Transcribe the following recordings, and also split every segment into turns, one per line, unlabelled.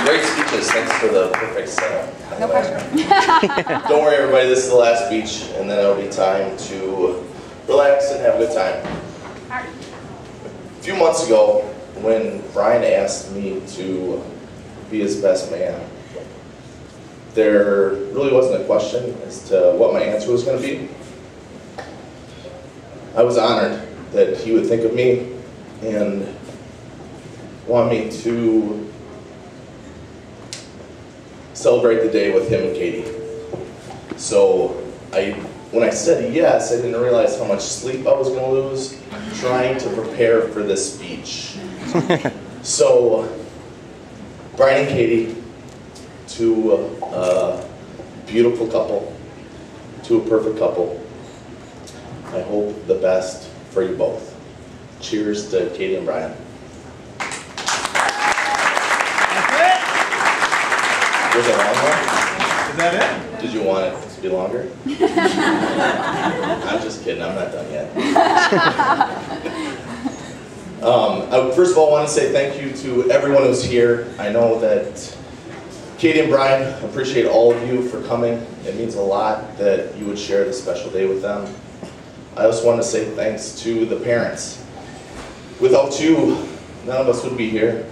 Great speeches. Thanks for the perfect setup.
No pressure.
Don't worry, everybody. This is the last speech, and then it'll be time to relax and have a good time. A few months ago, when Brian asked me to be his best man, there really wasn't a question as to what my answer was going to be. I was honored that he would think of me and want me to celebrate the day with him and Katie. So when I said yes, I didn't realize how much sleep I was going to lose trying to prepare for this speech. So, Brian and Katie, to a beautiful couple, to a perfect couple, I hope the best for you both. Cheers to Katie and Brian. Was it long one?
Is that it?
Did you want it to be longer? I'm just kidding, I'm not done yet. I first of all want to say thank you to everyone who's here. I know that Katie and Brian appreciate all of you for coming. It means a lot that you would share this special day with them. I also want to say thanks to the parents. Without you, none of us would be here.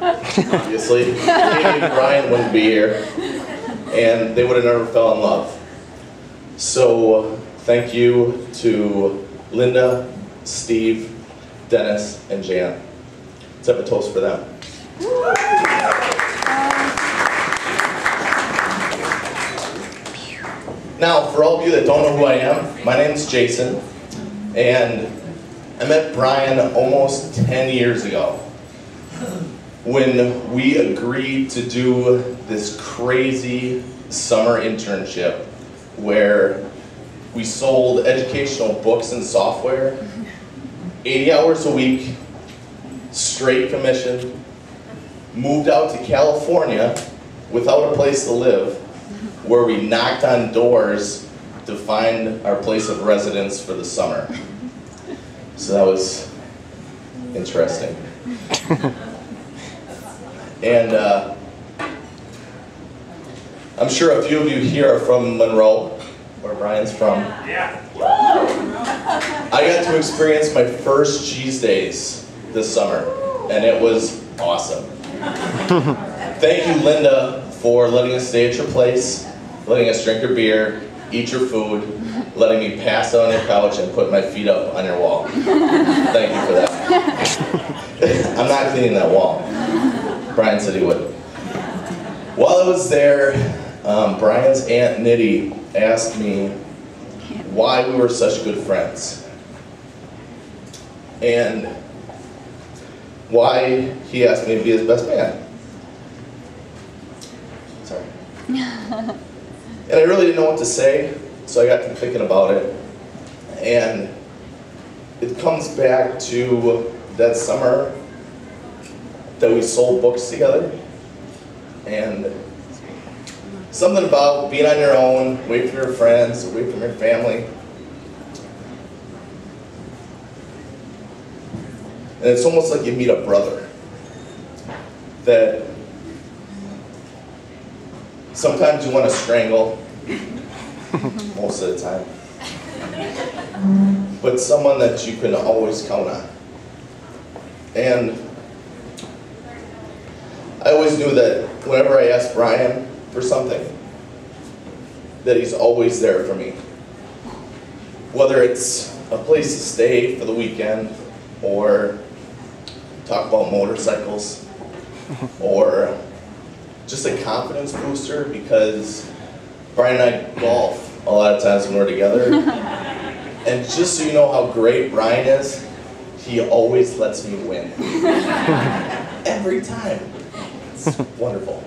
Obviously, Katie and Brian wouldn't be here, and they would have never fell in love. So, thank you to Linda, Steve, Dennis, and Jan. Let's have a toast for them. Now, for all of you that don't know who I am, my name is Jason, and I met Brian almost 10 years ago when we agreed to do this crazy summer internship where we sold educational books and software, 80 hours a week, straight commission, moved out to California without a place to live, where we knocked on doors to find our place of residence for the summer. So that was interesting. And I'm sure a few of you here are from Monroe, where Brian's from.
Yeah.
I got to experience my first cheese days this summer, and it was awesome. Thank you, Linda, for letting us stay at your place, letting us drink your beer, eat your food, letting me pass out on your couch and put my feet up on your wall. Thank you for that. I'm not cleaning that wall. Brian said he would. While I was there, Brian's Aunt Nitty asked me why we were such good friends and why he asked me to be his best man. Sorry. And I really didn't know what to say, so I got to thinking about it. And it comes back to that summer that we sold books together. And something about being on your own, away from your friends, away from your family. And it's almost like you meet a brother that sometimes you want to strangle, most of the time. But someone that you can always count on. And I always knew that whenever I asked Brian for something, that he's always there for me. Whether it's a place to stay for the weekend, or talk about motorcycles, or just a confidence booster, because Brian and I golf a lot of times when we're together. And just so you know how great Brian is, he always lets me win. Every time. It's wonderful.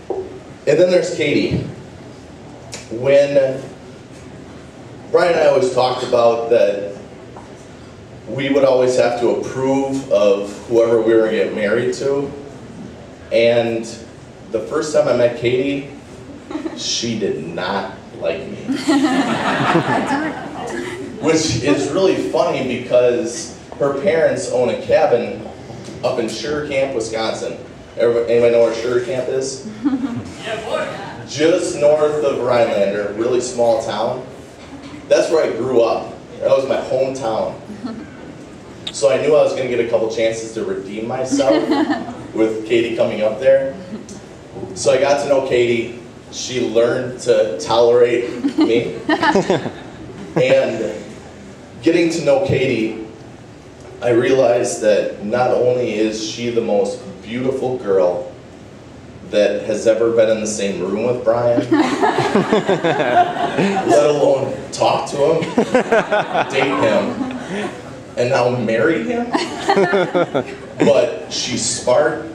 And then there's Katie. When Brian and I always talked about that we would always have to approve of whoever we were going to get married to. And the first time I met Katie, she did not like me. Which is really funny because her parents own a cabin up in Sugar Camp, Wisconsin. Anybody know where Sugar Camp is?
Yeah, boy.
Just north of Rhinelander, really small town. That's where I grew up. That was my hometown. So I knew I was going to get a couple chances to redeem myself with Katie coming up there. So I got to know Katie. She learned to tolerate me. And getting to know Katie, I realized that not only is she the most beautiful girl that has ever been in the same room with Brian, let alone talk to him, date him, and now marry him, but she's smart,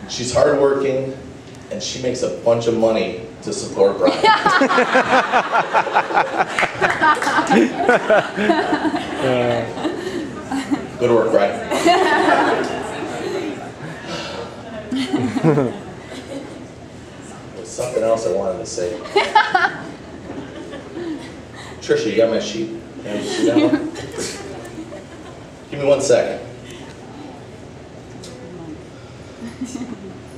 she's hardworking, and she makes a bunch of money to support Brian. Good work, Brian. There's something else I wanted to say. Trisha, you got my sheet? Give me 1 second.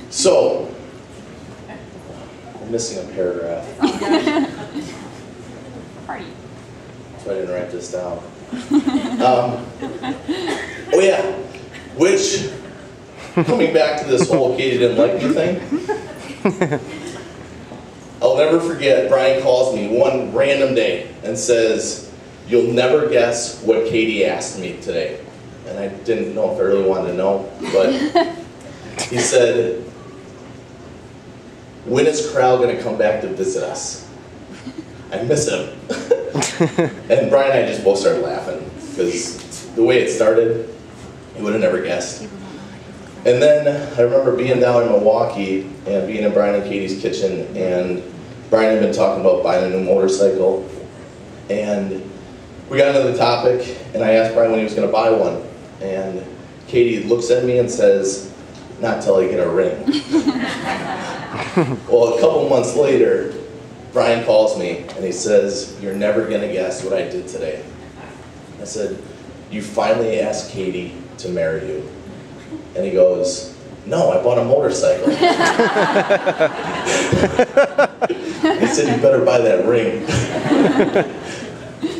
So, I'm missing a paragraph.
Party.
So I didn't write this down. Oh yeah, which, coming back to this whole Katie didn't like me thing, I'll never forget, Brian calls me one random day and says, "You'll never guess what Katie asked me today." And I didn't know if I really wanted to know, but he said, "When is Crowell going to come back to visit us? I miss him." And Brian and I just both started laughing, because the way it started, you would have never guessed. And then I remember being down in Milwaukee and being in Brian and Katie's kitchen, and Brian had been talking about buying a new motorcycle. And we got into the topic, and I asked Brian when he was going to buy one. And Katie looks at me and says, "Not till I get a ring." Well, a couple months later, Brian calls me and he says, "You're never going to guess what I did today." I said, "You finally asked Katie to marry you." And he goes, "No, I bought a motorcycle." He said, "You better buy that ring."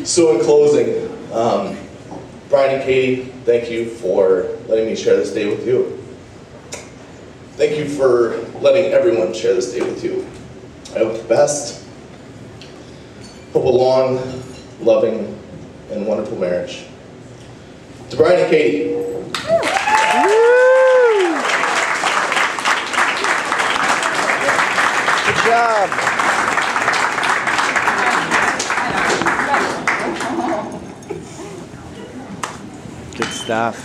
So in closing, Brian and Katie, thank you for letting me share this day with you. Thank you for letting everyone share this day with you. I hope the best. Hope a long, loving, and wonderful marriage. To Brian and Katie.
Good job. Good stuff.